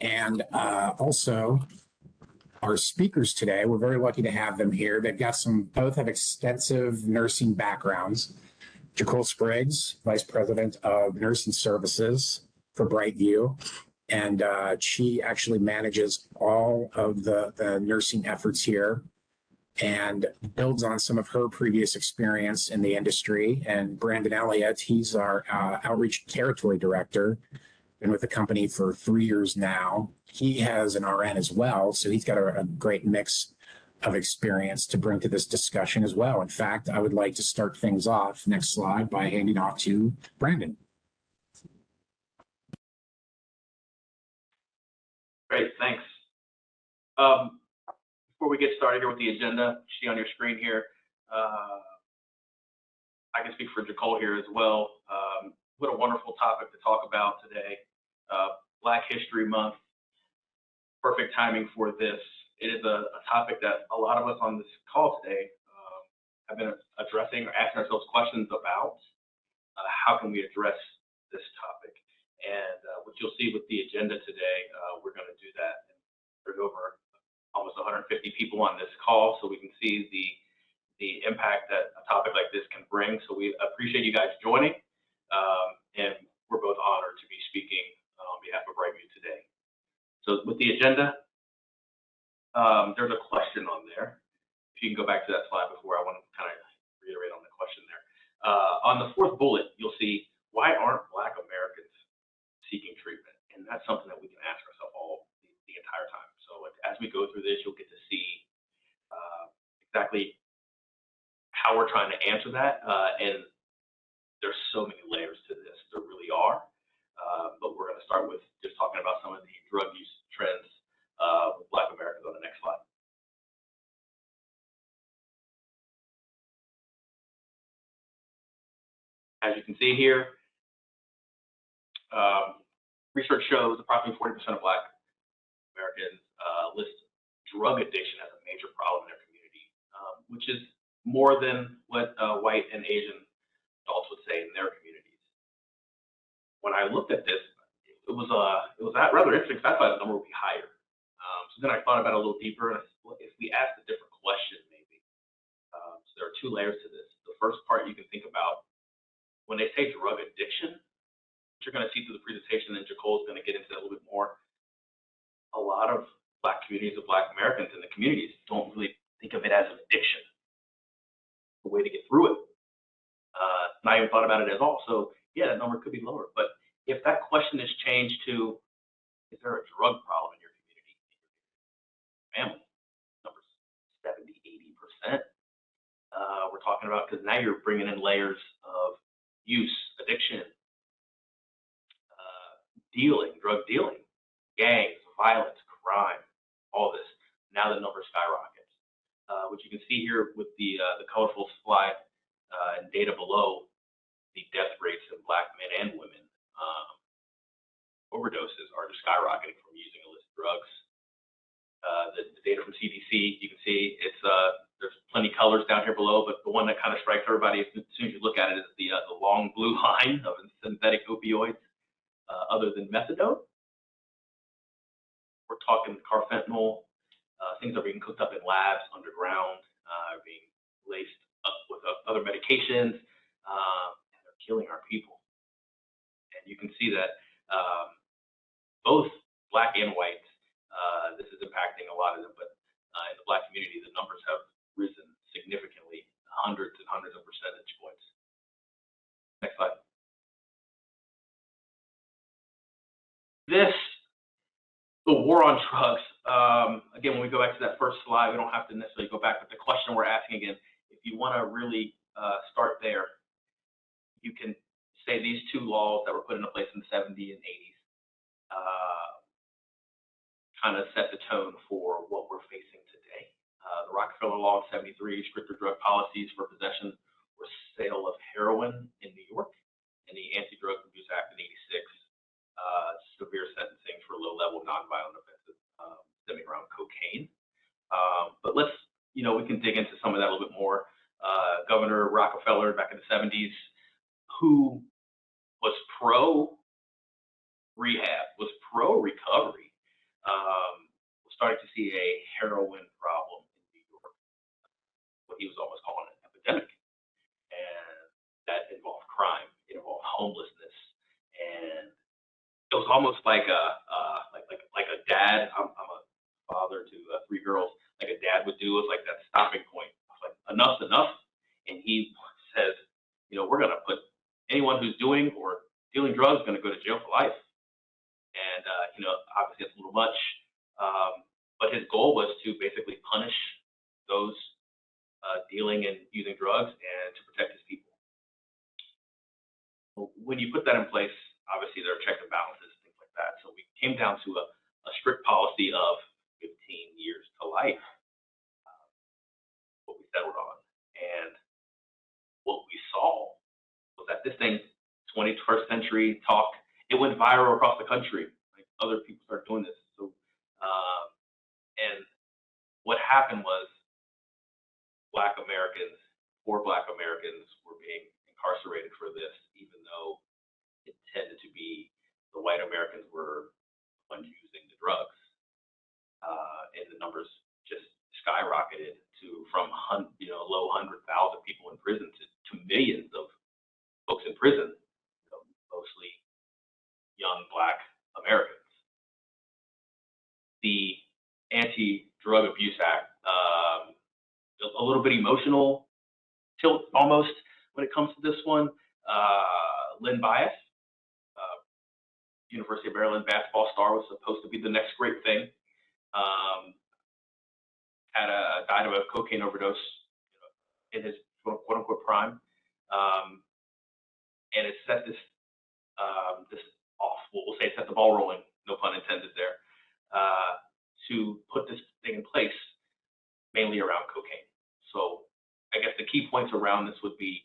And also our speakers today, we're very lucky to have them here. They've got both have extensive nursing backgrounds. Jacole Spriggs, Vice President of Nursing Services for Brightview. And she actually manages all of the nursing efforts here and builds on some of her previous experience in the industry. And Brandon Elliott, he's our Outreach Territory Director, been with the company for 3 years now. He has an RN as well, so he's got a great mix of experience to bring to this discussion as well. In fact, I would like to start things off, next slide, by handing off to Brandon. Great, thanks. Before we get started here with the agenda, you see on your screen here, I can speak for Jacole here as well. What a wonderful topic to talk about today. Black History Month, perfect timing for this. It is a topic that a lot of us on this call today have been addressing or asking ourselves questions about. How can we address this topic? And what you'll see with the agenda today, we're going to do that. There's over almost 150 people on this call, so we can see the impact that a topic like this can bring. So we appreciate you guys joining, and we're both honored to be speaking on behalf of Brightview today. So with the agenda, there's a question on there. If you can go back to that slide before, I want to kind of reiterate on the question there. On the fourth bullet, you'll see, why aren't Black Americans seeking treatment? And that's something that we can ask ourselves all the entire time. So as we go through this, you'll get to see exactly how we're trying to answer that. And there's so many layers to this. There really are. But we're going to start with just talking about some of the drug use trends with Black Americans on the next slide. As you can see here, research shows approximately 40% of Black Americans list drug addiction as a major problem in their community, which is more than what white and Asian adults would say in their communities. When I looked at this, it was rather interesting because I thought the number would be higher. So then I thought about it a little deeper, and I said, well, if we asked a different question, maybe. So there are two layers to this. The first part you can think about, when they say drug addiction, you're going to see through the presentation, and Jacole is going to get into that a little bit more. A lot of Black communities of Black Americans in the communities don't really think of it as an addiction, a way to get through it. Not even thought about it at all. So yeah, that number could be lower. But if that question is changed to, is there a drug problem in your community, in your family? Numbers 70, 80%. We're talking about, because now you're bringing in layers of use, addiction, dealing, drug dealing, gangs, violence, crime, all this. Now the number skyrockets. Which you can see here with the colorful slide and data below, the death rates in Black men and women. Overdoses are just skyrocketing from using illicit drugs. The data from CDC, you can see it's there's plenty of colors down here below, but the one that kind of strikes everybody as soon as you look at it is the long blue line of synthetic opioids. Other than methadone, we're talking carfentanil, things are being cooked up in labs underground, being laced up with other medications, and they're killing our people. And you can see that both Black and white, this is impacting a lot of them, but in the Black community, the numbers have risen significantly, hundreds and hundreds of percentage points. Next slide. The war on drugs, again, when we go back to that first slide, we don't have to necessarily go back, but the question we're asking again, if you want to really start there, you can say these two laws that were put into place in the 70s and 80s kind of set the tone for what we're facing today. The Rockefeller Law in 73, stricter drug policies for possession or sale of heroin in New York, and the Anti-Drug Abuse Act in 86. Severe sentencing for low-level nonviolent offenses stemming around cocaine. But let's, we can dig into some of that a little bit more. Governor Rockefeller back in the 70s, who was pro-rehab, was pro-recovery, almost like a dad. I'm a father to 3 girls. Like a dad would do, is like that stopping point. Like enough's enough, and he says, you know, we're going to put anyone who's doing or dealing drugs going to go to jail for life. And you know, obviously it's a little much, but his goal was to basically punish those dealing and using drugs and to protect his people. When you put that in place, obviously there are checks and balances, things like that. So we came down to a strict policy of 15 years to life, what we settled on. And what we saw was that this thing, 21st century talk, it went viral across the country. Like other people started doing this. So, and what happened was Black Americans, poor Black Americans, were being incarcerated for this, even though it tended to be the white Americans were the ones using the drugs. And the numbers just skyrocketed from low 100,000 people in prison to millions of folks in prison, mostly young Black Americans. The Anti-Drug Abuse Act, a little bit emotional tilt almost when it comes to this one. Lynn Bias, University of Maryland basketball star, was supposed to be the next great thing. Died of a cocaine overdose in his quote unquote prime, and it set this off. We'll say it set the ball rolling, no pun intended there, to put this thing in place, mainly around cocaine. So I guess the key points around this would be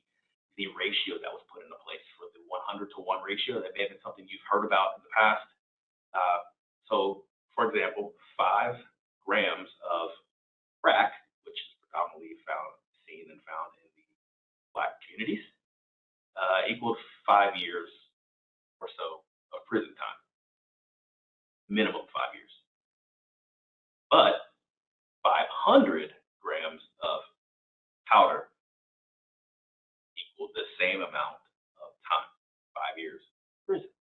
the ratio that was put into place for the 100-to-1 ratio. That may have been something you've heard about in the past. So, for example, 5 grams of crack, which is predominantly seen and found in the Black communities, equals 5 years or so of prison time, minimum 5 years. But 500 grams of powder equaled the same amount of time, 5 years prison.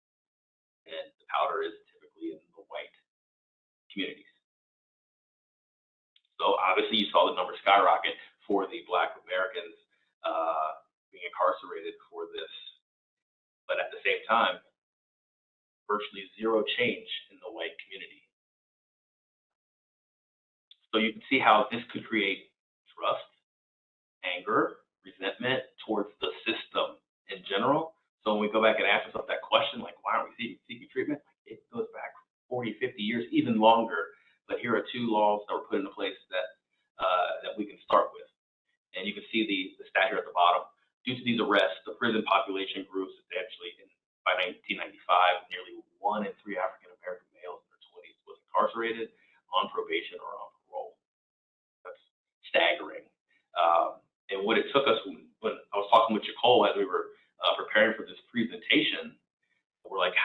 And the powder is typically in the white communities. So obviously you saw the number skyrocket for the Black Americans being incarcerated for this. But at the same time, virtually zero change in the white community. So you can see how this could create trust, anger, resentment towards the system in general. So when we go back and ask ourselves that question, like, why aren't we seeking treatment? It goes back 40, 50 years, even longer. But here are 2 laws that were put into place that we can start with. And you can see the stat here at the bottom. Due to these arrests, the prison population grew substantially. By 1995, nearly 1 in 3 African American males in their 20s was incarcerated, on probation, or on parole. That's staggering. And what it took us, when I was talking with Nicole as we were preparing for this presentation, we're like,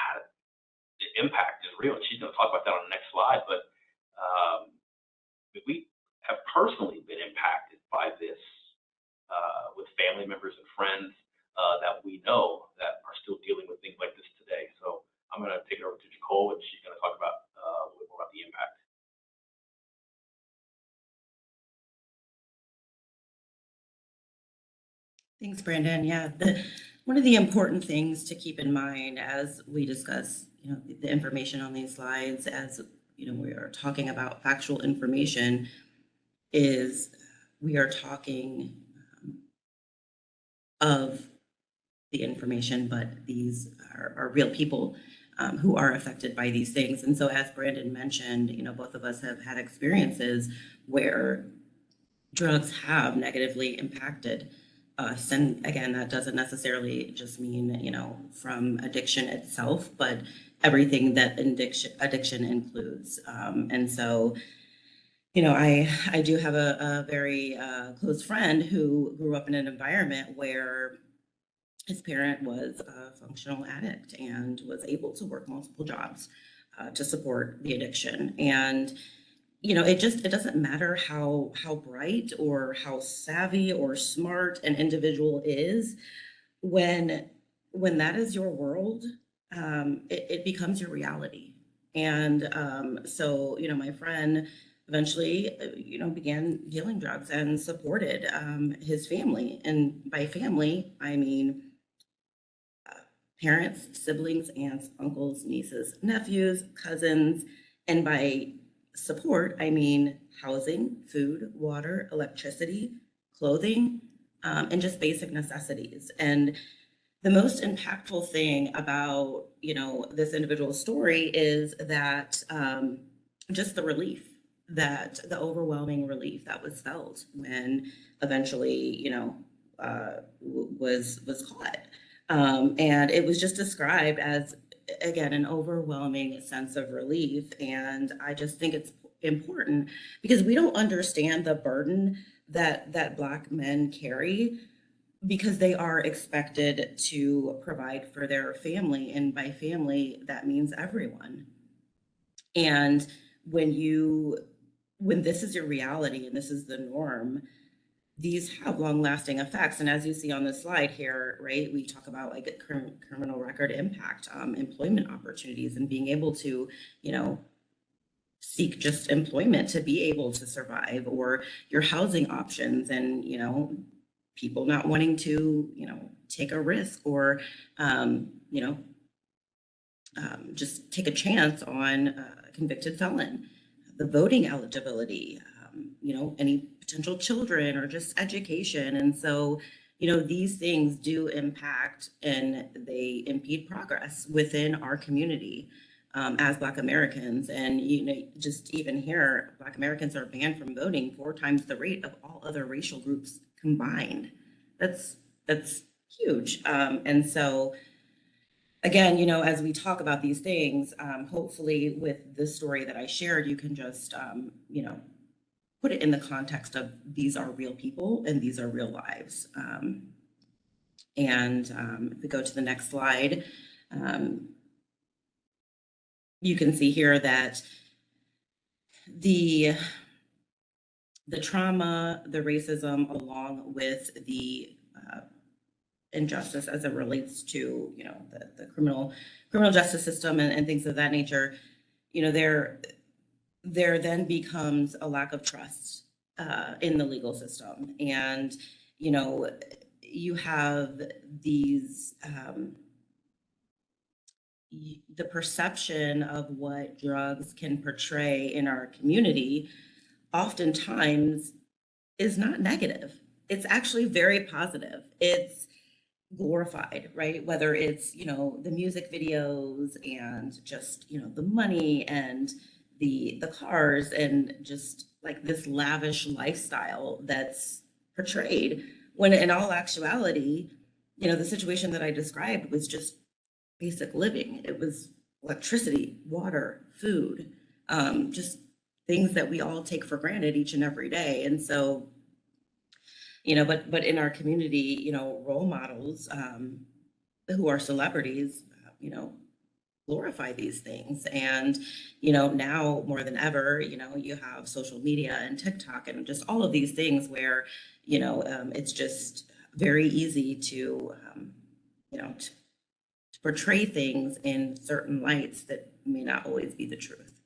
the impact is real. And she's going to talk about that on the next slide. But we have personally been impacted by this with family members and friends that we know that are still dealing with things like this today. So I'm going to take it over to Nicole, and she's going to talk about a little bit more about the impact. Thanks, Brandon. Yeah, one of the important things to keep in mind as we discuss, the information on these slides, as we are talking about factual information, is we are talking of the information, but these are real people who are affected by these things. And so, as Brandon mentioned, both of us have had experiences where drugs have negatively impacted us. And again, that doesn't necessarily just mean, from addiction itself, but everything that addiction includes. And so, I do have a very close friend who grew up in an environment where his parent was a functional addict and was able to work multiple jobs to support the addiction. And it doesn't matter how bright or how savvy or smart an individual is, when that is your world, it becomes your reality. And so, my friend eventually, began dealing drugs and supported his family. And by family, I mean parents, siblings, aunts, uncles, nieces, nephews, cousins. And by support, I mean housing, food, water, electricity, clothing, and just basic necessities. And the most impactful thing about, this individual's story is that just the relief, that the overwhelming relief that was felt when eventually, was caught. And it was just described as, again, an overwhelming sense of relief. And I just think it's important because we don't understand the burden that Black men carry, because they are expected to provide for their family. And by family, that means everyone. And when this is your reality and this is the norm, these have long-lasting effects. And as you see on the slide here, right, we talk about like criminal record impact, employment opportunities, and being able to, seek just employment to be able to survive, or your housing options, and, people not wanting to, take a risk, or, just take a chance on a convicted felon, the voting eligibility, any potential children, or just education. And so, these things do impact and they impede progress within our community as Black Americans. And, just even here, Black Americans are banned from voting 4 times the rate of all other racial groups combined. That's huge. And so, again, as we talk about these things, hopefully with this story that I shared, you can just, put it in the context of these are real people and these are real lives. If we go to the next slide, you can see here that the trauma, the racism, along with the injustice as it relates to, the criminal justice system and things of that nature, there then becomes a lack of trust in the legal system. And, you have these, the perception of what drugs can portray in our community oftentimes is not negative. It's actually very positive. It's glorified, right? Whether it's, the music videos and just, the money and the cars and just like this lavish lifestyle that's portrayed, when in all actuality, the situation that I described was just basic living. It was electricity, water, food, just things that we all take for granted each and every day. And so, but in our community, role models who are celebrities, glorify these things. And, now more than ever, you have social media and TikTok and just all of these things where, it's just very easy to, to portray things in certain lights that may not always be the truth.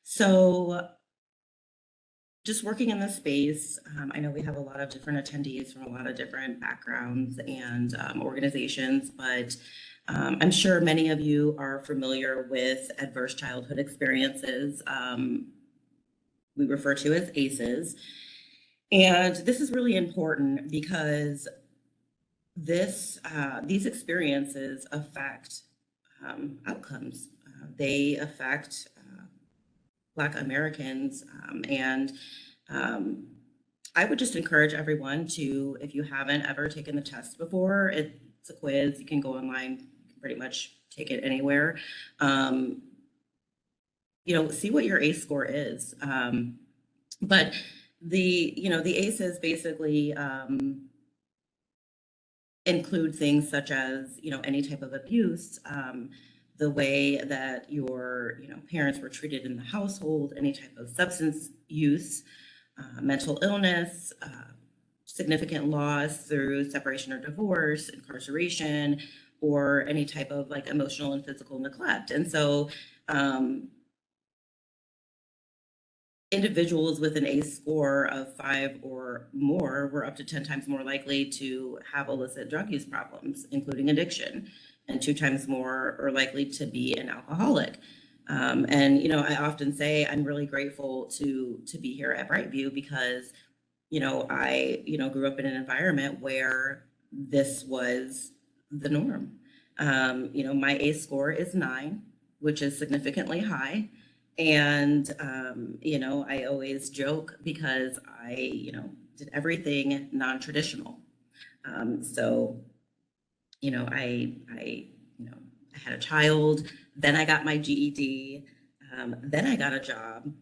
So just working in this space, I know we have a lot of different attendees from a lot of different backgrounds and organizations, but I'm sure many of you are familiar with adverse childhood experiences. We refer to as ACEs. And this is really important because these experiences affect outcomes. They affect Black Americans. And I would just encourage everyone to, if you haven't ever taken the test before, it's a quiz. You can go online, you can pretty much take it anywhere. See what your ACE score is. But the ACEs basically include things such as, any type of abuse, the way that your parents were treated in the household, any type of substance use, mental illness, significant loss through separation or divorce, incarceration, or any type of like emotional and physical neglect. And so individuals with an ACE score of 5 or more were up to 10 times more likely to have illicit drug use problems, including addiction, and 2 times more are likely to be an alcoholic. And, you know, I often say I'm really grateful to be here at Brightview because, you know, I, you know, grew up in an environment where this was the norm. You know, my ACE score is 9, which is significantly high. And, you know, I always joke because I, you know, did everything non-traditional. So, you know, you know, I had a child, then I got my GED, then I got a job,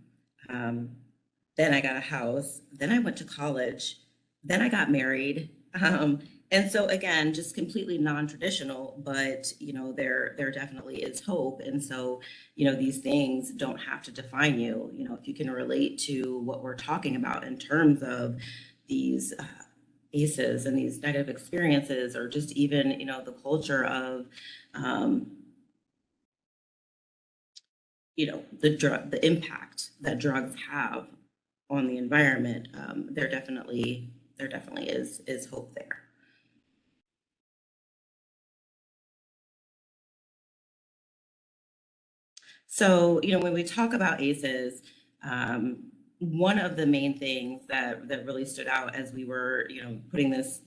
then I got a house, then I went to college, then I got married. And so again, just completely non-traditional, but you know, there definitely is hope. And so, you know, these things don't have to define you. You know, if you can relate to what we're talking about in terms of these ACEs and these negative experiences, or just even, you know, the culture of, you know, the impact that drugs have on the environment, there definitely is hope there. So, you know, when we talk about ACEs, one of the main things that really stood out as we were, you know, putting this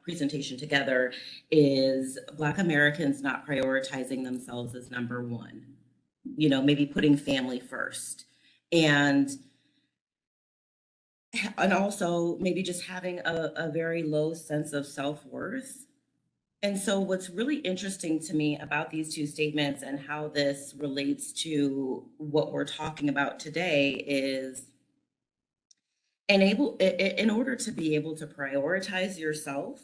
presentation together is Black Americans not prioritizing themselves as number one. You know, maybe putting family first, and also maybe just having a very low sense of self-worth. And so what's really interesting to me about these two statements and how this relates to what we're talking about today is in order to be able to prioritize yourself,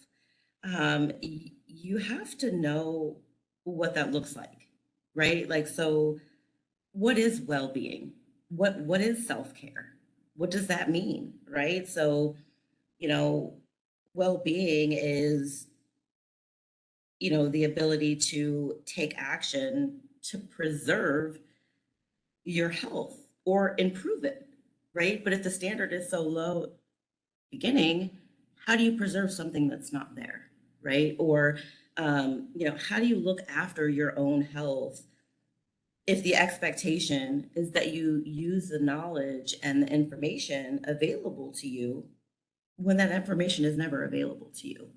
you have to know what that looks like, right? Like, so what is well-being? What is self-care? What does that mean, right? So, you know, well-being is, you know, the ability to take action to preserve your health or improve it, right? But if the standard is so low beginning, how do you preserve something that's not there, right? Or, you know, how do you look after your own health if the expectation is that you use the knowledge and the information available to you when that information is never available to you?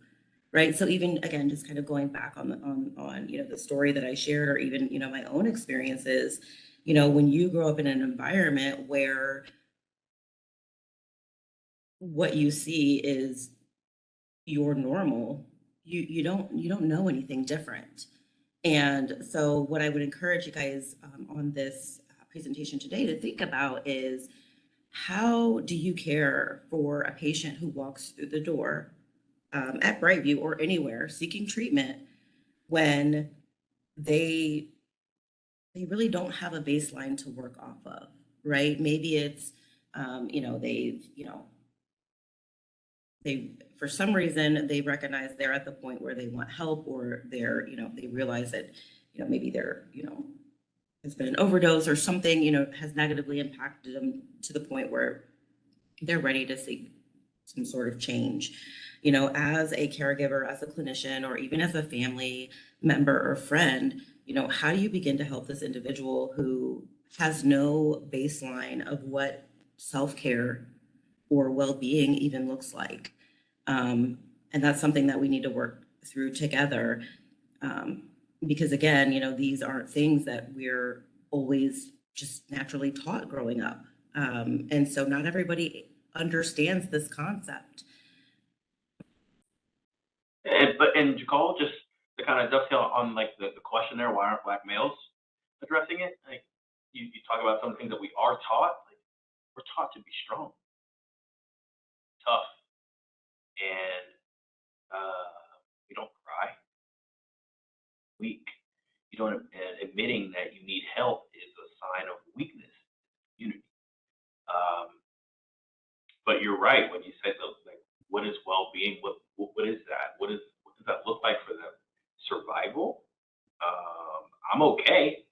Right. So even again, just kind of going back on you know, the story that I shared, or even, you know, my own experiences, you know, when you grow up in an environment where what you see is your normal, you don't know anything different. And so what I would encourage you guys on this presentation today to think about is, how do you care for a patient who walks through the door at Brightview or anywhere seeking treatment when they really don't have a baseline to work off of, right? Maybe it's, you know, they, for some reason, they recognize they're at the point where they want help, or they're, you know, they realize that, you know, maybe they're, you know, there's been an overdose or something, you know, has negatively impacted them to the point where they're ready to seek some sort of change. You know, as a caregiver, as a clinician, or even as a family member or friend, you know, how do you begin to help this individual who has no baseline of what self-care or well-being even looks like? And that's something that we need to work through together. Because again, you know, these aren't things that we're always just naturally taught growing up. And so not everybody understands this concept. And Jacole, just to kind of dovetail on like the question there, why aren't Black males addressing it? Like you talk about some things that we are taught. Like, we're taught to be strong, tough, and we don't cry, weak. You don't, admitting that you need help is a sign of weakness in the community. But you're right when you said those, like, what is well-being? What is that? What does that look like for them? Survival? I'm okay.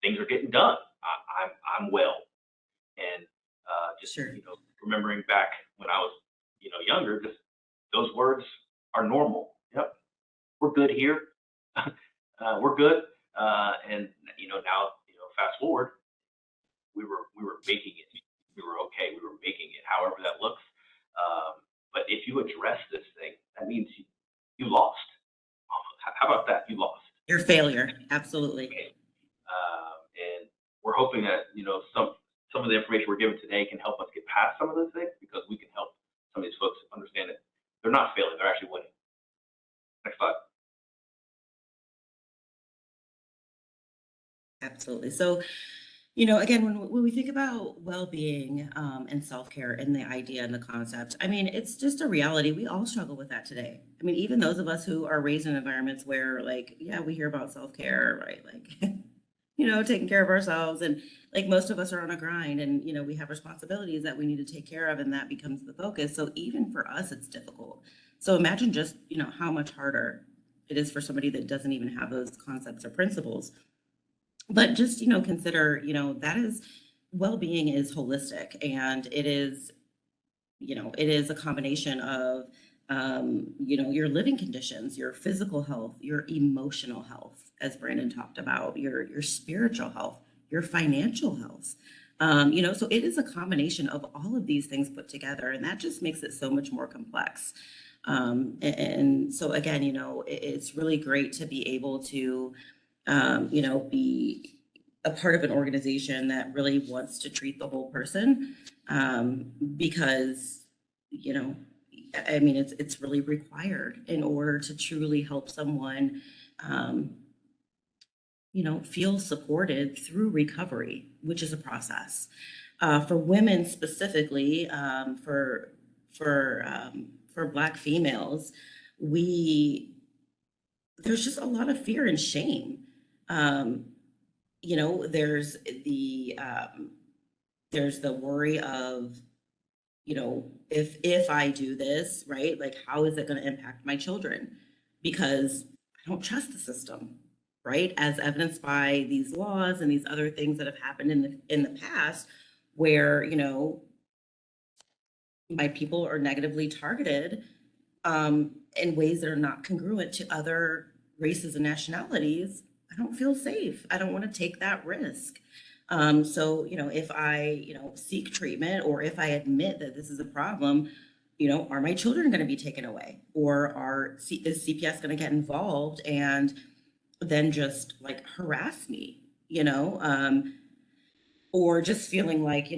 Things are getting done. I'm well. And just Sure. remembering back when I was younger, just those words are normal. Yep, we're good here. We're good. And now fast forward, we were making it. We were okay. We were making it, however that looks. But if you address this thing, that means you lost. How about that? You lost. Your failure, absolutely. And we're hoping that some of the information we're given today can help us get past some of those things, because we can help some of these folks understand that they're not failing; they're actually winning. Next slide. Absolutely. So, again, when we think about well-being and self-care and the idea and the concept, I mean, it's just a reality. We all struggle with that today. I mean, even those of us who are raised in environments where, like, yeah, we hear about self-care, right? Like, taking care of ourselves. And like most of us are on a grind, and, we have responsibilities that we need to take care of, and that becomes the focus. So even for us, it's difficult. So imagine just, how much harder it is for somebody that doesn't even have those concepts or principles. But just, consider, that is, well-being is holistic, and it is a combination of, your living conditions, your physical health, your emotional health, as Brandon talked about, your spiritual health, your financial health. So it is a combination of all of these things put together, and that just makes it so much more complex. And so again, it's really great to be able to be a part of an organization that really wants to treat the whole person, because, I mean, it's really required in order to truly help someone, feel supported through recovery, which is a process. For women specifically, for Black females, there's just a lot of fear and shame. There's the worry of, if I do this, right, like, how is it going to impact my children? Because I don't trust the system, right? As evidenced by these laws and these other things that have happened in the past, where, my people are negatively targeted in ways that are not congruent to other races and nationalities. I don't feel safe. I don't want to take that risk. So, if I, seek treatment, or if I admit that this is a problem, are my children going to be taken away? Or is CPS going to get involved and then just like harass me, or just feeling like,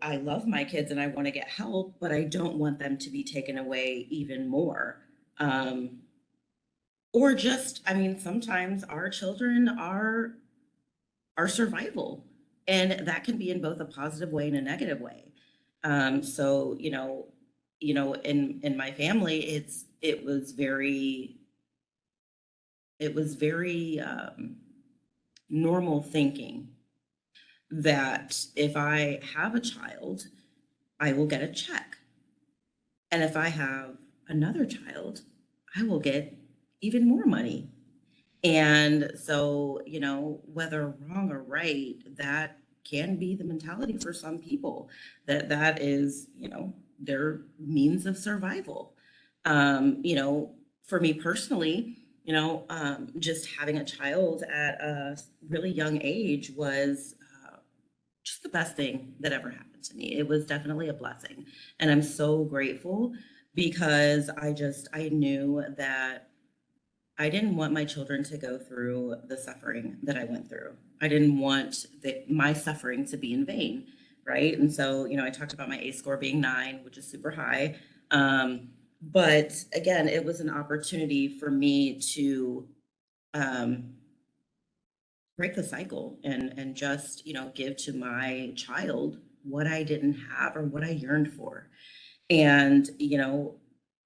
I love my kids and I want to get help, but I don't want them to be taken away even more. Or just, I mean, sometimes our children are our survival, and that can be in both a positive way and a negative way. So, in my family, it was very normal thinking that if I have a child, I will get a check. And if I have another child, I will get even more money. And so, whether wrong or right, that can be the mentality for some people, that is, their means of survival. For me personally, just having a child at a really young age was just the best thing that ever happened to me. It was definitely a blessing. And I'm so grateful, because I knew that I didn't want my children to go through the suffering that I went through. I didn't want my suffering to be in vain, right? And so, I talked about my ACE score being 9, which is super high. But again, it was an opportunity for me to break the cycle and just, give to my child what I didn't have or what I yearned for. And,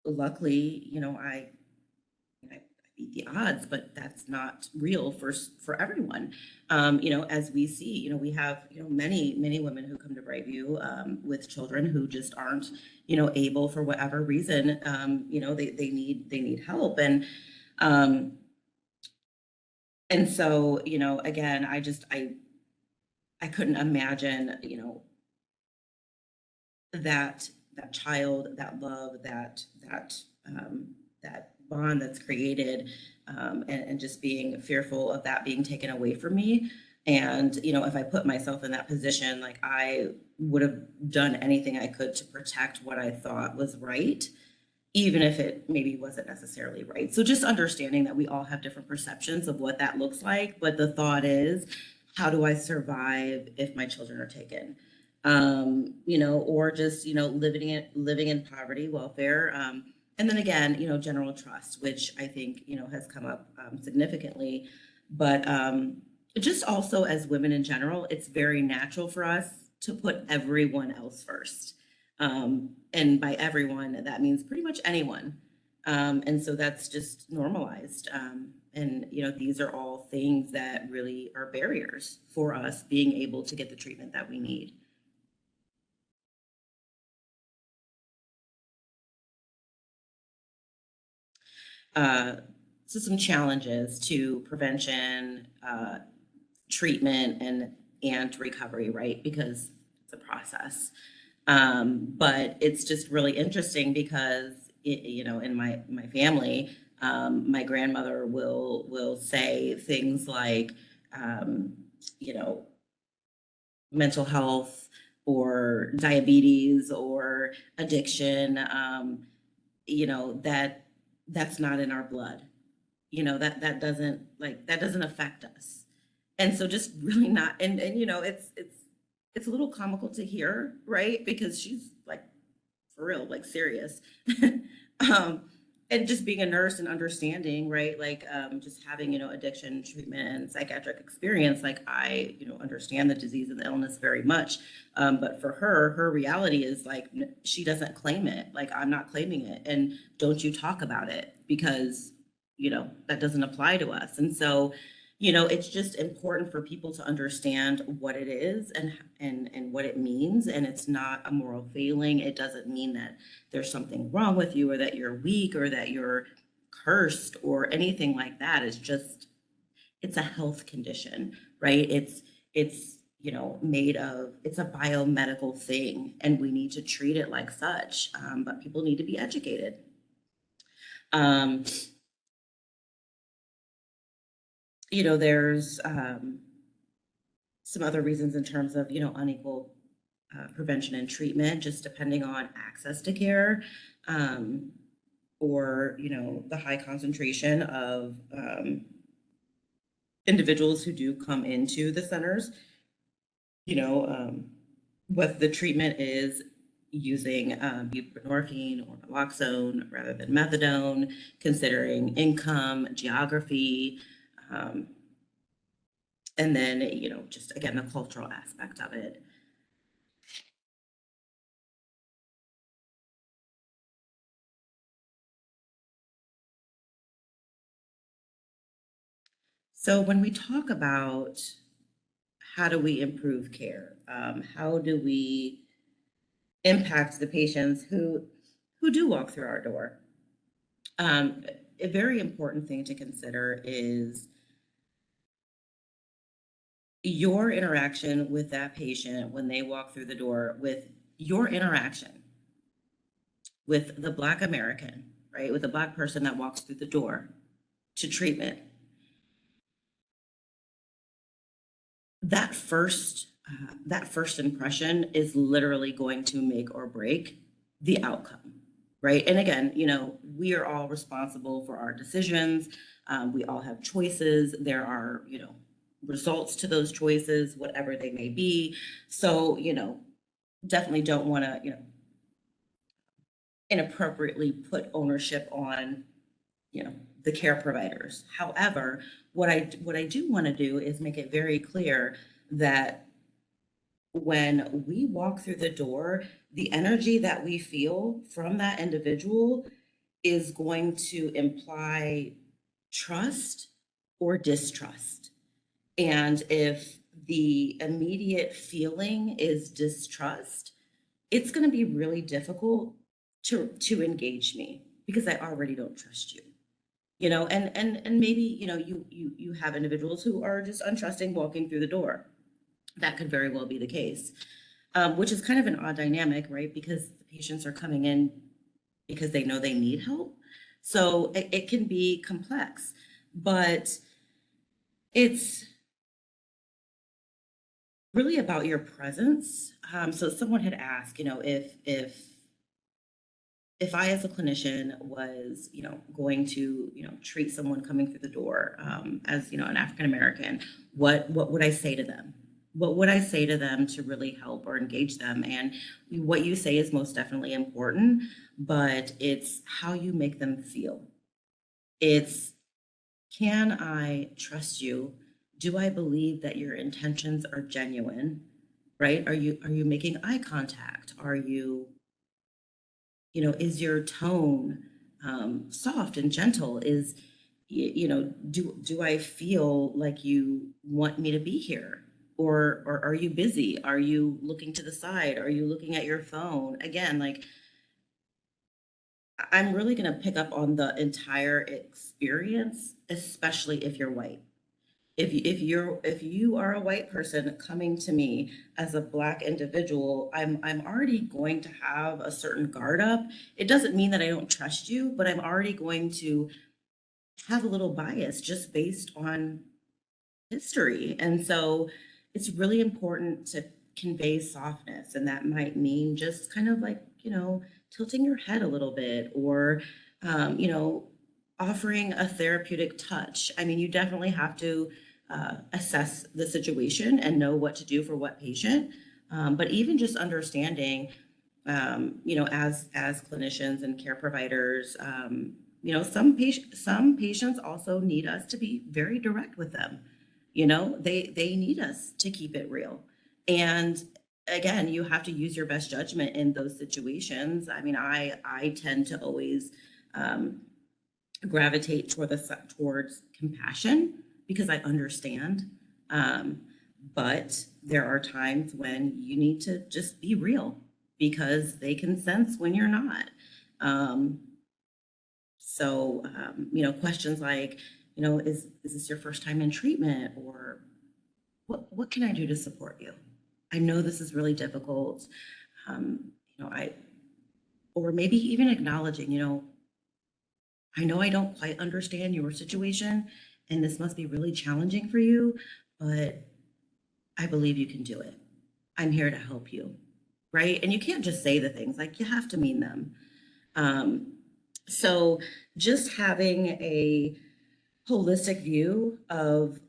luckily, I beat the odds, but that's not real for everyone. As we see, we have, many women who come to Brightview with children who just aren't, able for whatever reason, they need help. And so, again, I couldn't imagine, that child, that love, that bond that's created, and just being fearful of that being taken away from me. And, if I put myself in that position, like I would have done anything I could to protect what I thought was right, even if it maybe wasn't necessarily right. So just understanding that we all have different perceptions of what that looks like. But the thought is, how do I survive if my children are taken? Or just, living in poverty, welfare. And then again, general trust, which I think, has come up significantly. But just also as women in general, it's very natural for us to put everyone else first. And by everyone, that means pretty much anyone. And so that's just normalized. And, these are all things that really are barriers for us being able to get the treatment that we need. So some challenges to prevention, treatment, and recovery, right? Because it's a process. But it's just really interesting because, in my family, my grandmother will say things like, mental health or diabetes or addiction, that's not in our blood, that doesn't affect us. And so just really not, and it's a little comical to hear, right? Because she's like, for real, like serious. And just being a nurse and understanding, right? Like, just having, addiction treatment and psychiatric experience, like I, understand the disease and the illness very much. But for her reality is like, she doesn't claim it. Like, I'm not claiming it. And don't you talk about it because, that doesn't apply to us. And so, it's just important for people to understand what it is and what it means. And it's not a moral failing. It doesn't mean that there's something wrong with you or that you're weak or that you're cursed or anything like that. It's a health condition, right? It's it's a biomedical thing and we need to treat it like such. But people need to be educated. There's some other reasons in terms of, unequal prevention and treatment, just depending on access to care, or, the high concentration of individuals who do come into the centers, what the treatment is using buprenorphine or naloxone rather than methadone, considering income, geography, and then, just again, the cultural aspect of it. So when we talk about how do we improve care, how do we impact the patients who do walk through our door, a very important thing to consider is your interaction with that patient when they walk through the door, with your interaction with the Black American, right? With the Black person that walks through the door to treatment. That first impression is literally going to make or break the outcome, right? And again, we are all responsible for our decisions. We all have choices. There are, results to those choices, whatever they may be. So, definitely don't want to, inappropriately put ownership on, the care providers. However, what I do want to do is make it very clear that when we walk through the door, the energy that we feel from that individual is going to imply trust or distrust. And if the immediate feeling is distrust, it's going to be really difficult to engage me because I already don't trust you. And maybe, you have individuals who are just untrusting walking through the door. That could very well be the case, which is kind of an odd dynamic, right? Because the patients are coming in because they know they need help. So it can be complex, but it's really about your presence. So someone had asked, if I, as a clinician, was, going to, treat someone coming through the door as, an African American, what would I say to them? What would I say to them to really help or engage them? And what you say is most definitely important, but it's how you make them feel. It's, can I trust you? Do I believe that your intentions are genuine? Right? Are you making eye contact? Are you, is your tone soft and gentle? Do I feel like you want me to be here? Or are you busy? Are you looking to the side? Are you looking at your phone? Again, like, I'm really going to pick up on the entire experience, especially if you're white. If you are a white person coming to me as a Black individual, I'm already going to have a certain guard up. It doesn't mean that I don't trust you, but I'm already going to have a little bias just based on history. And so it's really important to convey softness, and that might mean just kind of like, tilting your head a little bit, or offering a therapeutic touch. I mean, you definitely have to assess the situation and know what to do for what patient. But even just understanding, as clinicians and care providers, some patients also need us to be very direct with them. They need us to keep it real. And again, you have to use your best judgment in those situations. I mean, I tend to always gravitate towards compassion because I understand. But there are times when you need to just be real because they can sense when you're not. Questions like, is this your first time in treatment, or what can I do to support you? I know this is really difficult. Or maybe even acknowledging, I know I don't quite understand your situation, and this must be really challenging for you, but I believe you can do it. I'm here to help you, right? And you can't just say the things, like, you have to mean them. So just having a holistic view of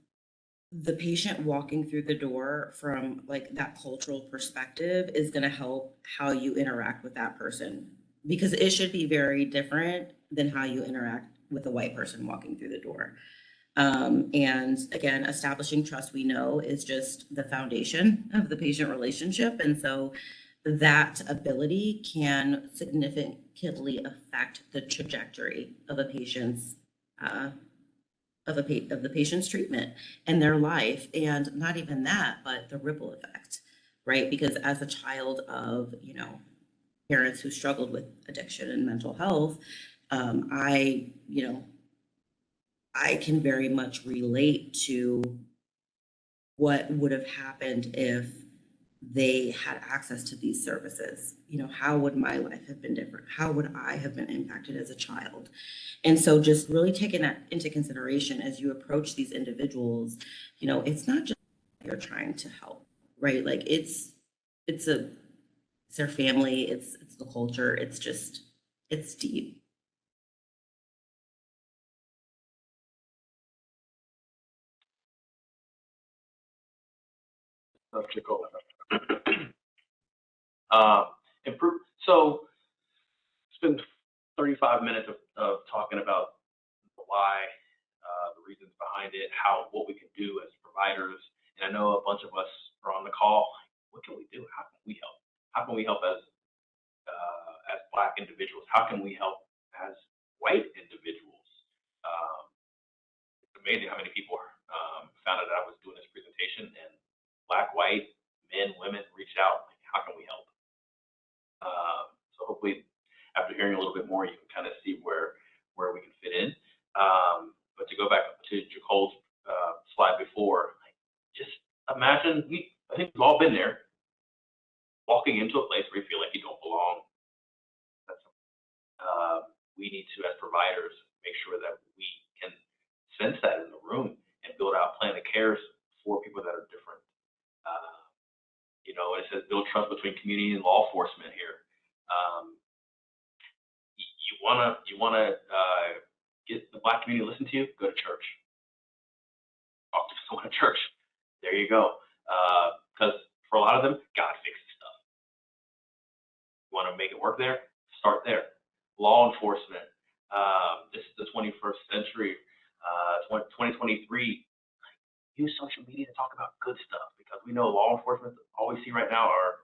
the patient walking through the door from like that cultural perspective is going to help how you interact with that person, because it should be very different than how you interact with a white person walking through the door. And again, establishing trust, we know, is just the foundation of the patient relationship. And so that ability can significantly affect the trajectory of a patient's of the patient's treatment and their life. And not even that, but the ripple effect, right? Because as a child of, parents who struggled with addiction and mental health, I can very much relate to what would have happened if they had access to these services. How would my life have been different? How would I have been impacted as a child? And so just really taking that into consideration as you approach these individuals, it's not just you're trying to help, right? Like it's their family, it's the culture, it's deep. Of Jacola. So it's been 35 minutes of talking about why, the reasons behind it, what we can do as providers. And I know a bunch of us are on the call. What can we do? How can we help? How can we help as Black individuals? How can we help as white individuals? amazing how many people found out that I was doing this presentation, and Black, white, men, women reached out, like, how can we help? So hopefully, after hearing a little bit more, you can kind of see where we can fit in. But to go back to Jacole's slide before, like, just imagine, I think we've all been there, walking into a place where you feel like you don't belong. We need to, as providers, make sure that we can sense that in the room and build out plan of cares for people that are different. You know, it says build trust between community and law enforcement here. You wanna get the Black community to listen to you, go to church. Talk to someone at church. There you go. Because for a lot of them, God fixes stuff. You want to make it work there? Start there. Law enforcement. This is the 21st century. 2023. Use social media to talk about good stuff, because we know law enforcement, all we see right now are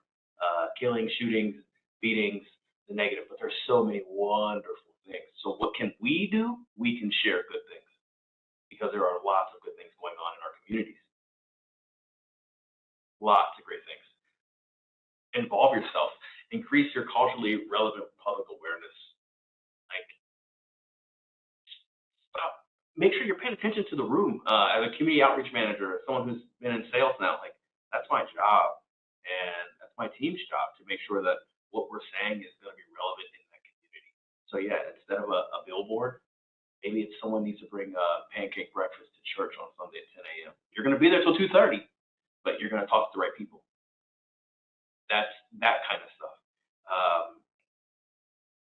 killings, shootings, beatings, the negative, but there's so many wonderful things. So what can we do? We can share good things, because there are lots of good things going on in our communities. Lots of great things. Involve yourself. Increase your culturally relevant public awareness. Like, make sure you're paying attention to the room. As a community outreach manager, someone who's been in sales now, like, that's my job, and that's my team's job, to make sure that what we're saying is going to be relevant in that community. So yeah, instead of a billboard, maybe it's someone needs to bring pancake breakfast to church on Sunday at 10 a.m. You're going to be there till 2:30, but you're going to talk to the right people. That's that kind of stuff.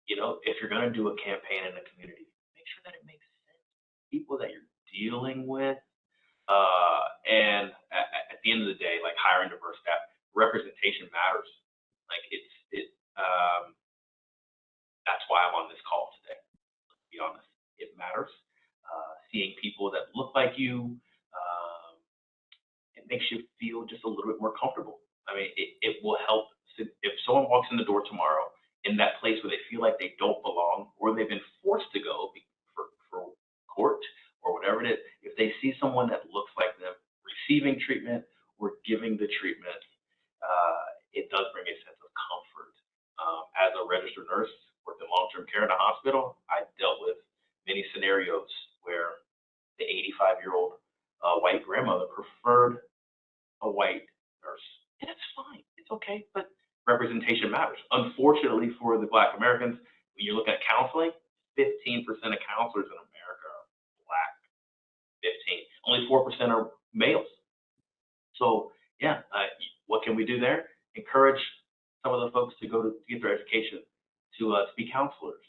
You know, if you're going to do a campaign in the community, make sure that it makes sense. People that you're dealing with, and at the end of the day, like, hiring diverse staff, representation matters. Like, that's why I'm on this call today. Let's be honest, it matters. Seeing people that look like you, it makes you feel just a little bit more comfortable. I mean, it will help. If someone walks in the door tomorrow in that place where they feel like they don't belong, or they've been forced to go for court or whatever it is, if they see someone that looks like them receiving treatment or giving the treatment, it does bring a sense of comfort. As a registered nurse, worked in long-term care in a hospital, I dealt with many scenarios where the 85-year-old white grandmother preferred a white nurse. And it's fine, it's okay, but representation matters. Unfortunately for the Black Americans, when you look at counseling, 15% of counselors in America are Black. 15. Only 4% are males. So yeah, what can we do there? Encourage some of the folks to go to get their education, to be counselors,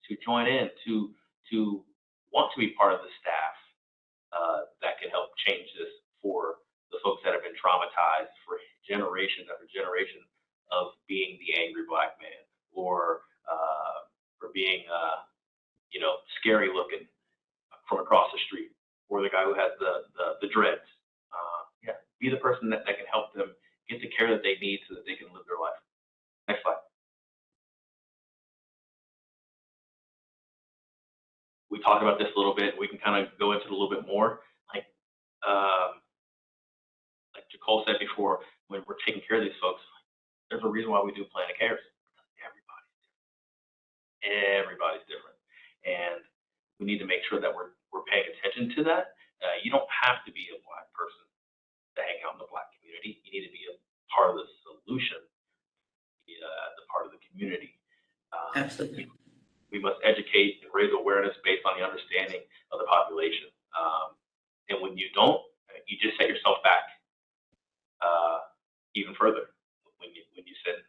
to join in, to want to be part of the staff that can help change this for the folks that have been traumatized for generation after generation of being the angry Black man, or for being you know, scary looking from across the street, or the guy who has the dreads. Yeah, be the person that can help them get the care that they need so that they can live their life. Next slide. We talked about this a little bit. We can kind of go into it a little bit more. Like Jacole said before, when we're taking care of these folks, there's a reason why we do plan of cares. Everybody's different, and we need to make sure that we're paying attention to that. You don't have to be a Black person to hang out in the Black community. You need to be a part of the solution, the part of the community. Absolutely. We must educate and raise awareness based on the understanding of the population. And when you don't, you just set yourself back even further. When you said,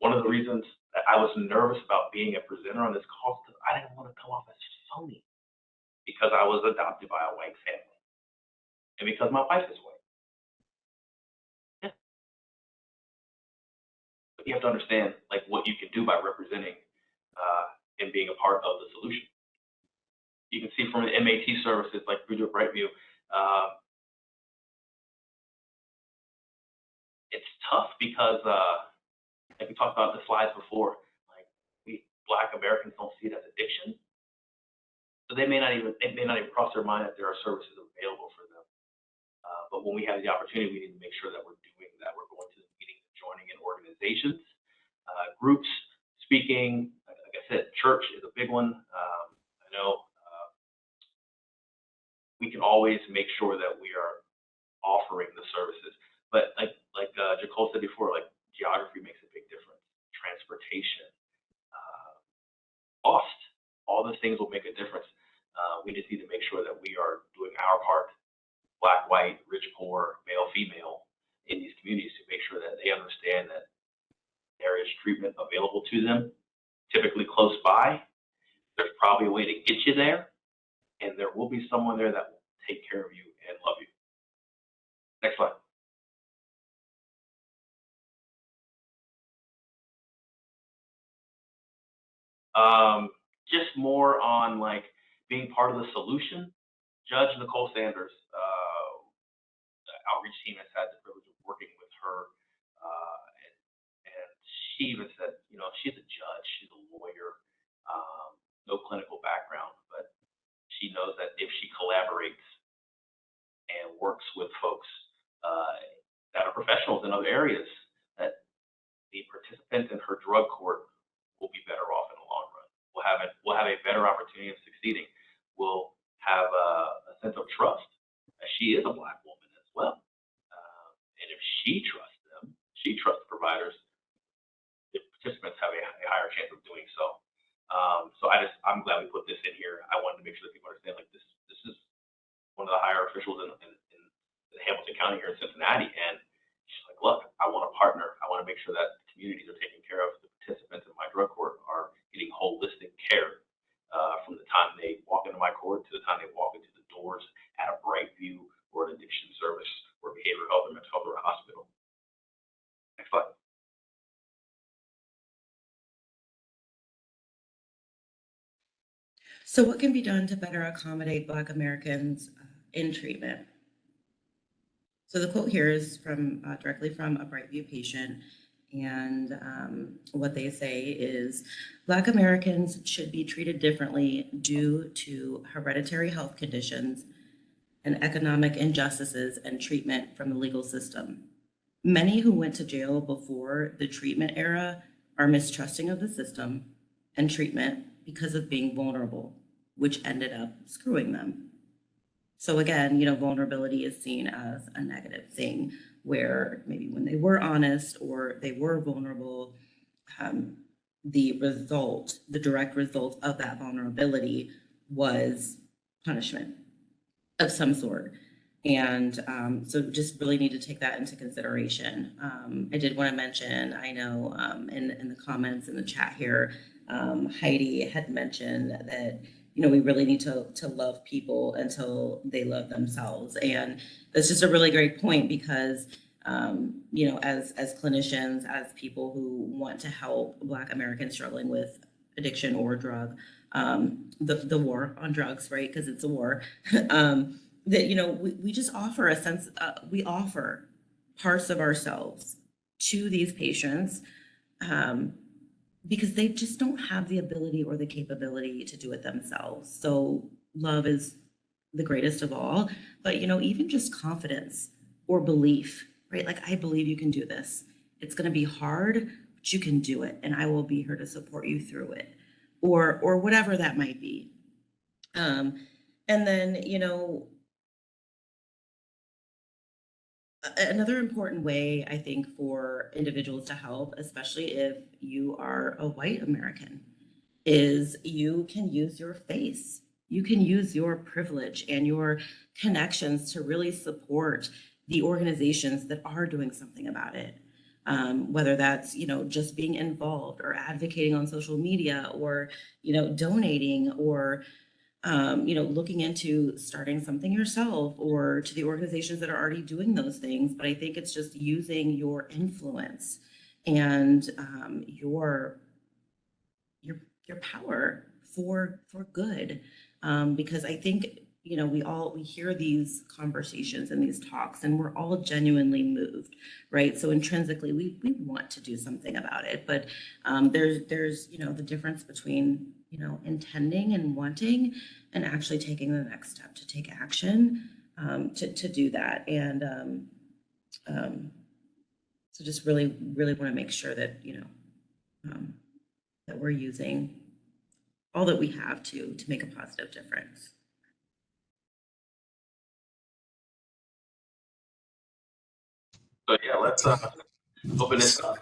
one of the reasons that I was nervous about being a presenter on this call is because I didn't want to come off as phony, because I was adopted by a white family, and because my wife is white. Yeah. But you have to understand, like, what you can do by representing and being a part of the solution. You can see from the MAT services like Bridget Brightview, it's tough because, like we talked about in the slides before, like, we Black Americans don't see it as addiction. So it may not even cross their mind that there are services available for them. But when we have the opportunity, we need to make sure that we're doing that. We're going to the meetings, joining in organizations, groups, speaking. Like I said, church is a big one. I know we can always make sure that we are offering the services. But like Jacole said before, like geography makes a big difference. Transportation, cost, all those things will make a difference. We just need to make sure that we are doing our part, black, white, rich, poor, male, female, in these communities to make sure that they understand that there is treatment available to them, typically close by. There's probably a way to get you there, and there will be someone there that will take care of you and love you. Next slide. Just more on like being part of the solution. Judge Nicole Sanders, the outreach team has had the privilege of working with her, and she even said, you know, she's a judge, she's a lawyer, no clinical background, but she knows that if she collaborates and works with folks that are professionals in other areas, that the participants in her drug court will be better off in the long run. We'll have a better opportunity of succeeding. We'll have a sense of trust, as she is a Black woman as well. And if she trusts them, she trusts providers, the participants have a higher chance of doing so. So I'm glad we put this in here. I wanted to make sure that people understand, like, this is one of the higher officials in Hamilton County here in Cincinnati, and she's like, look, I want to partner. I want to make sure that the communities are taken care of. The participants in my drug court are getting holistic care from the time they walk into my court to the time they walk into the doors at a Brightview or an addiction service or behavioral health or mental health or a hospital. Next slide. So what can be done to better accommodate Black Americans in treatment? So the quote here is from directly from a Brightview patient, and what they say is, Black Americans should be treated differently due to hereditary health conditions and economic injustices and treatment from the legal system. Many who went to jail before the treatment era are mistrusting of the system and treatment because of being vulnerable, which ended up screwing them. So again, you know, vulnerability is seen as a negative thing, where maybe when they were honest or they were vulnerable, the direct result of that vulnerability was punishment of some sort. And so just really need to take that into consideration. I did want to mention, I know in the comments in the chat here, Heidi had mentioned that, you know, we really need to love people until they love themselves. And that's just a really great point, because, you know, as clinicians, as people who want to help Black Americans struggling with addiction or drug, the war on drugs, right? Because it's a war. That, you know, we just offer a sense, we offer parts of ourselves to these patients, because they just don't have the ability or the capability to do it themselves. So love is the greatest of all, but, you know, even just confidence or belief, right? Like, I believe you can do this. It's going to be hard, but you can do it, and I will be here to support you through it, or whatever that might be. And then, you know, another important way, I think, for individuals to help, especially if you are a white American, is you can use your face. You can use your privilege and your connections to really support the organizations that are doing something about it. Whether that's, you know, just being involved or advocating on social media, or, you know, donating, or you know, looking into starting something yourself, or to the organizations that are already doing those things. But I think it's just using your influence and your power for good, because I think, you know, we hear these conversations and these talks, and we're all genuinely moved, right? So intrinsically, we want to do something about it, but there's, you know, the difference between intending and wanting, and actually taking the next step to take action to do that. And so just really want to make sure that, that we're using all that we have to make a positive difference. So yeah, let's open this up.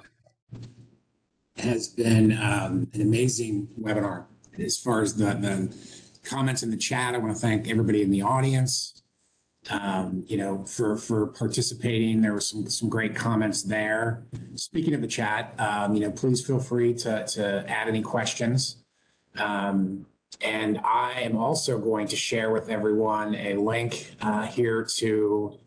It has been an amazing webinar. As far as the comments in the chat, I want to thank everybody in the audience, for participating. There were some great comments there. Speaking of the chat, please feel free to add any questions. And I am also going to share with everyone a link here to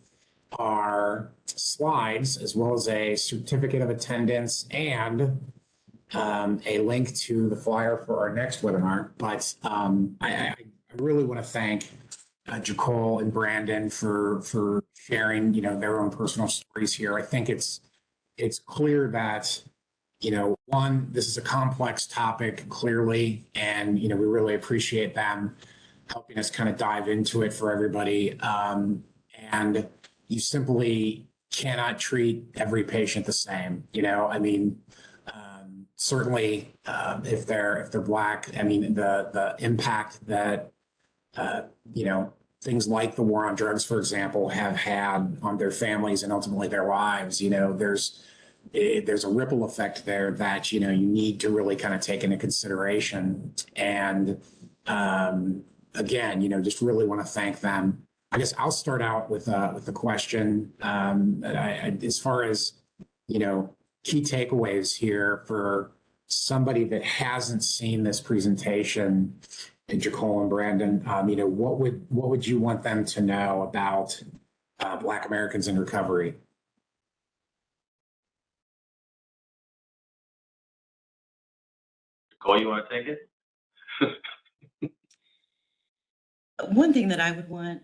our slides, as well as a certificate of attendance and a link to the flyer for our next webinar. But I really want to thank Jacole and Brandon for sharing, their own personal stories here. I think it's clear that, one, this is a complex topic, clearly, and, we really appreciate them helping us kind of dive into it for everybody. And you simply cannot treat every patient the same. Certainly, if they're Black, the impact that, things like the war on drugs, for example, have had on their families and ultimately their lives, there's a ripple effect there that, you need to really kind of take into consideration. And again, just really want to thank them. I guess I'll start out with the question. As far as, key takeaways here for somebody that hasn't seen this presentation, and Jacole and Brandon, what would you want them to know about Black Americans in recovery? Jacole, you want to take it? One thing that I would want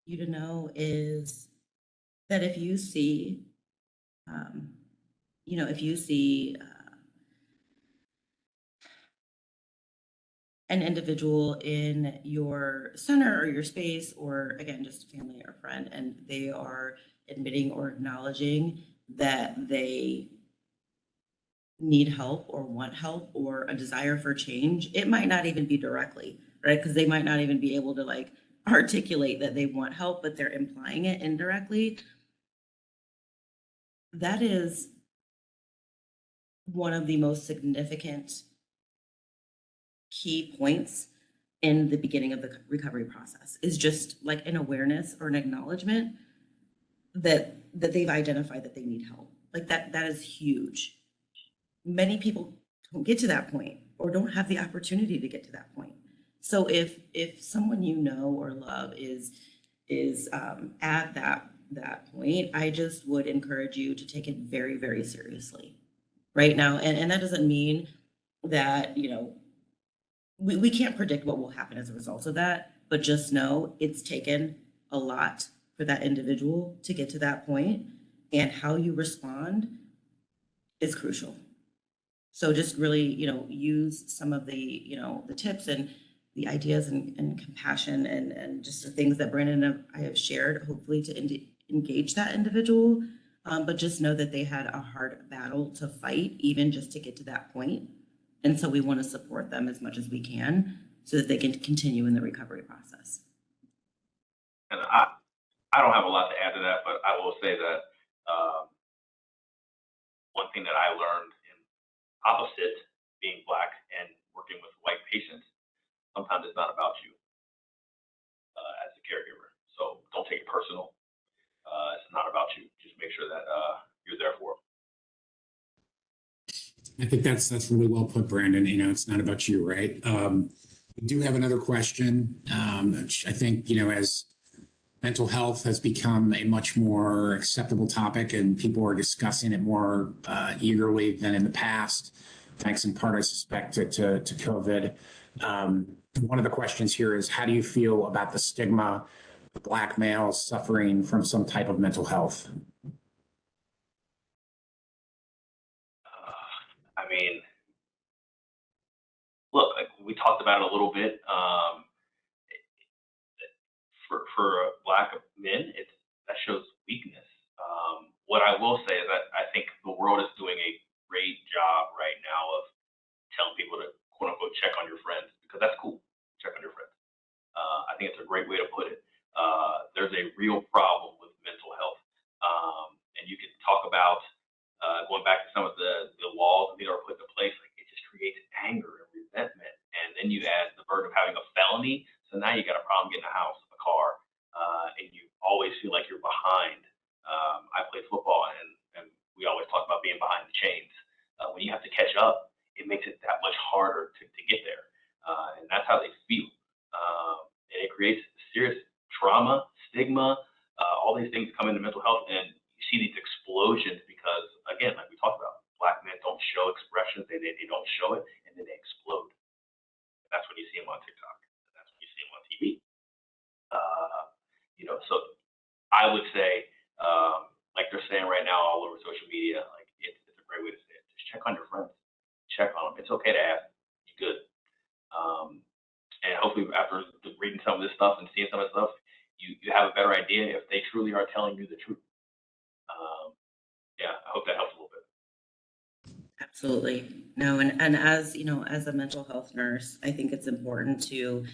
you to know is that if you see, an individual in your center or your space, or again, just a family or friend, and they are admitting or acknowledging that they need help or want help or a desire for change, it might not even be directly, right? Because they might not even be able to articulate that they want help, but they're implying it indirectly. That is one of the most significant key points in the beginning of the recovery process, is just an awareness or an acknowledgement that they've identified that they need help. That is huge. Many people don't get to that point or don't have the opportunity to get to that point. So if someone or love is at that point, I just would encourage you to take it very, very seriously right now. And that doesn't mean that, we can't predict what will happen as a result of that, but just know it's taken a lot for that individual to get to that point, and how you respond is crucial. So just really, use some of the, the tips and the ideas and compassion and just the things that Brandon and I have shared, hopefully to engage that individual. But just know that they had a hard battle to fight, even just to get to that point. And so we want to support them as much as we can so that they can continue in the recovery process. And I don't have a lot to add to that, but I will say that one thing that I learned in opposite being Black and working with white patients, sometimes it's not about you as a caregiver. So don't take it personal. It's not about you. Just make sure that you're there for them. I think that's really well put, Brandon. It's not about you, right? We do have another question. I think, as mental health has become a much more acceptable topic and people are discussing it more eagerly than in the past, thanks in part, I suspect, to COVID. One of the questions here is, how do you feel about the stigma of Black males suffering from some type of mental health? Look, we talked about it a little bit. For Black men, that shows weakness. What I will say is that I think the world is doing a great job right now of telling people to quote unquote check on your friends, because that's cool. Check on your friends. I think it's a great way to put it. There's a real problem with mental health, and you can talk about going back to some of the laws that are put into place. Like, it just creates anger and resentment, and then you add the burden of having a felony. So now you got a problem getting a house, a car, and you always feel like you're behind. I played football, and we always talk about being behind the chains. When you have to catch up, it makes it that much harder to get there, and that's how they feel. And it creates serious trauma, stigma, all these things come into mental health, and you see these explosions because, again, like we talked about, Black men don't show expressions, they don't show it, and then they explode. That's when you see them on TikTok. That's when you see them on TV. So I would say, like they're saying right now all over social media, like it's a great way to say it. Just check on your friends, check on them. It's okay to ask. You good? And hopefully, after reading some of this stuff and seeing some of this stuff, you have a better idea if they truly are telling you the truth. Yeah, I hope that helps a little bit. Absolutely. No, and as you know, as a mental health nurse, I think it's important to,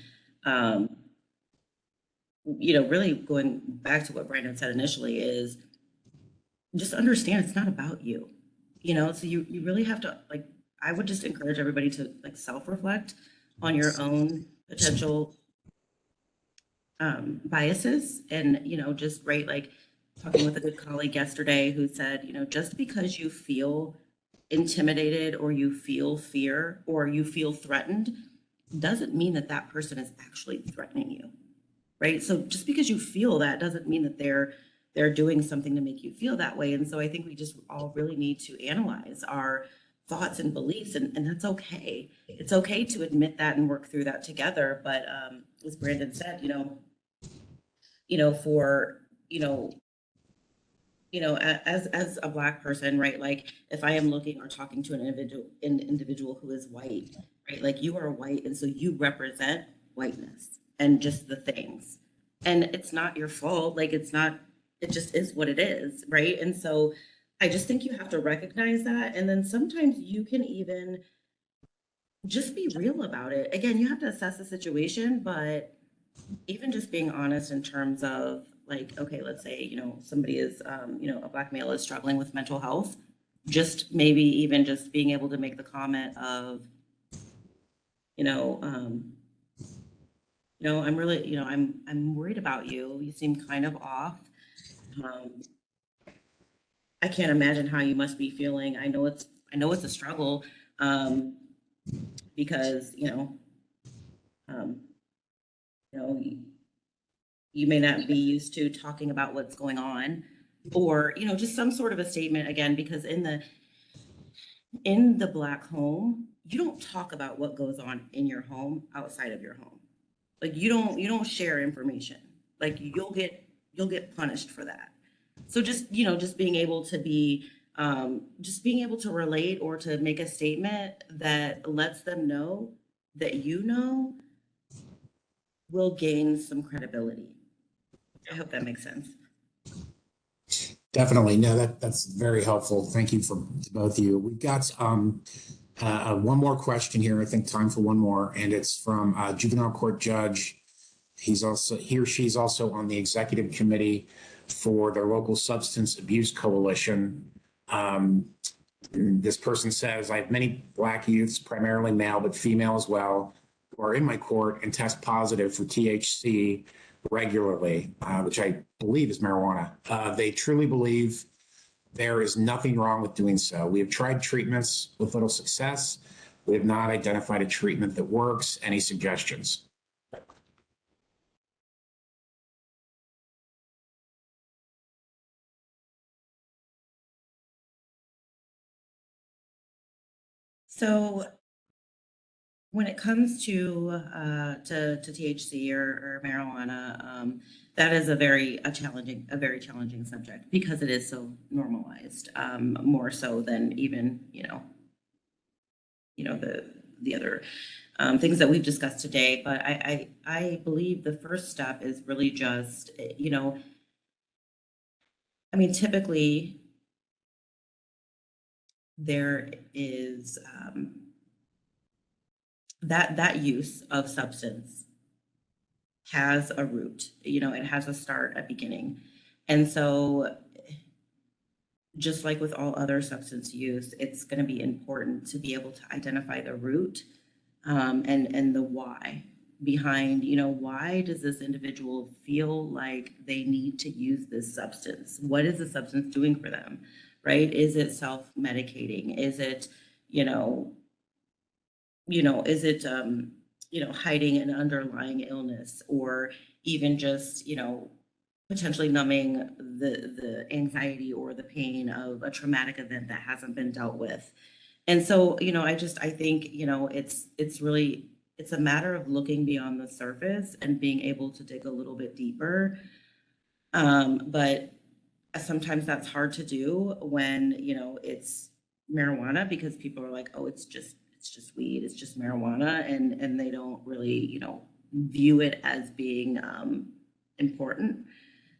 really going back to what Brandon said initially is just understand it's not about you. So you really have to, like, I would just encourage everybody to like self-reflect on your own potential biases, and just right, like talking with a good colleague yesterday who said, just because you feel intimidated or you feel fear or you feel threatened doesn't mean that that person is actually threatening you, right? So just because you feel that doesn't mean that they're doing something to make you feel that way. And so I think we just all really need to analyze our thoughts and beliefs, and that's okay. It's okay to admit that and work through that together. But as Brandon said, as a Black person, right? Like if I am looking or talking to an individual who is white, right? Like you are white, and so you represent whiteness and just the things, and it's not your fault. Like it's not. It just is what it is, right? And so I just think you have to recognize that, and then sometimes you can even just be real about it. Again, you have to assess the situation, but even just being honest in terms of like, okay, let's say, somebody is, a Black male is struggling with mental health, just maybe even just being able to make the comment of, I'm really, I'm worried about you. You seem kind of off. I can't imagine how you must be feeling. I know it's a struggle, because, um, you may not be used to talking about what's going on, or just some sort of a statement, again, because in the Black home, you don't talk about what goes on in your home outside of your home. Like you don't share information. Like you'll get punished for that. So just being able to be just being able to relate or to make a statement that lets them know that will gain some credibility. I hope that makes sense. Definitely. No, that's very helpful. Thank you for both of you. We've got one more question here. I think time for one more, and it's from a juvenile court judge. He or she's also on the executive committee for their local substance abuse coalition. This person says, I have many Black youths, primarily male, but female as well, who are in my court and test positive for THC regularly, which I believe is marijuana. They truly believe there is nothing wrong with doing so. We have tried treatments with little success. We have not identified a treatment that works. Any suggestions? So when it comes to THC or marijuana, that is a very challenging subject because it is so normalized, more so than even the other things that we've discussed today. But I believe the first step is really just, I mean, typically there is that use of substance has a root, it has a start, a beginning. And so just like with all other substance use, it's going to be important to be able to identify the root and the why behind, why does this individual feel like they need to use this substance? What is the substance doing for them, right? Is it self-medicating? Is it, is it, hiding an underlying illness, or even just, potentially numbing the anxiety or the pain of a traumatic event that hasn't been dealt with. And so, I think, it's a matter of looking beyond the surface and being able to dig a little bit deeper. But sometimes that's hard to do when, it's marijuana, because people are like, oh, it's just weed, it's just marijuana. And they don't really, view it as being important.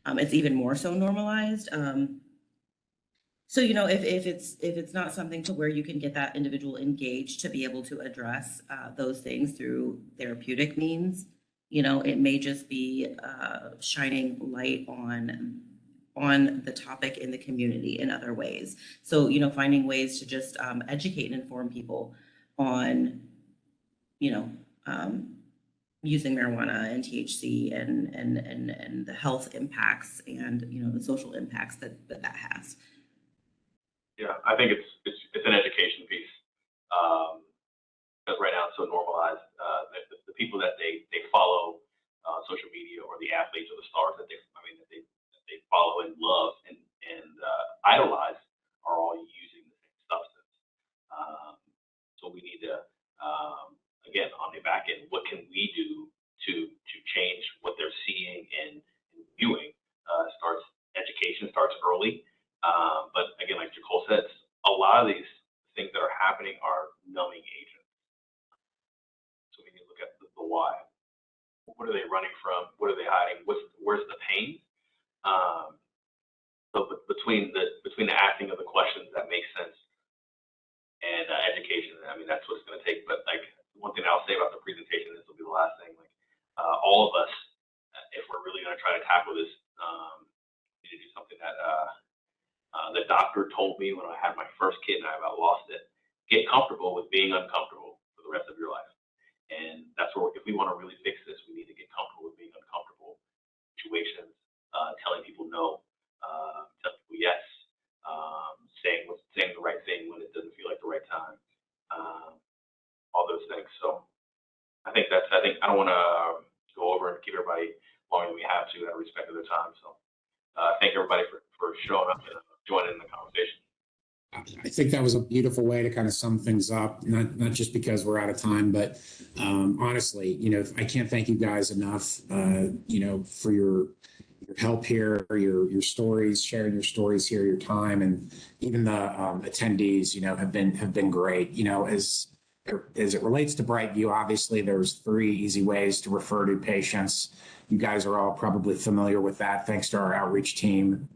It's even more so normalized. So, if it's not something to where you can get that individual engaged to be able to address those things through therapeutic means, it may just be shining light on the topic in the community in other ways. So, finding ways to just educate and inform people on, using marijuana and THC and the health impacts and, the social impacts that has. Yeah, I think it's an education piece, because right now it's so normalized. The people that they follow social media, or the athletes or the stars that they follow and love and idolize, are all using the same substance. So we need to, again, on the back end, what can we do to change what they're seeing and viewing? Education starts early. But again, like Nicole said, a lot of these things that are happening are numbing agents. So we need to look at the why. What are they running from? What are they hiding? Where's the pain? So between the asking of the questions that make sense and education, I mean, that's what it's going to take. But like, one thing I'll say about the presentation, this will be the last thing. Like, all of us, if we're really going to try to tackle this, need to do something that the doctor told me when I had my first kid and I about lost it. Get comfortable with being uncomfortable for the rest of your life. And that's where, if we want to really fix this, we need to get comfortable with being uncomfortable situations, telling people no, telling people yes, saying the right thing when it doesn't feel like the right time, all those things. So I think I don't want to go over and keep everybody longer than we have to, out of respect of their time. So thank everybody for showing up and joining in the conversation. I think that was a beautiful way to kind of sum things up, not just because we're out of time, but honestly, I can't thank you guys enough, for your help here, your stories, sharing your stories here, your time, and even the attendees, have been great. As it relates to Brightview, obviously there's 3 easy ways to refer to patients. You guys are all probably familiar with that, thanks to our outreach team.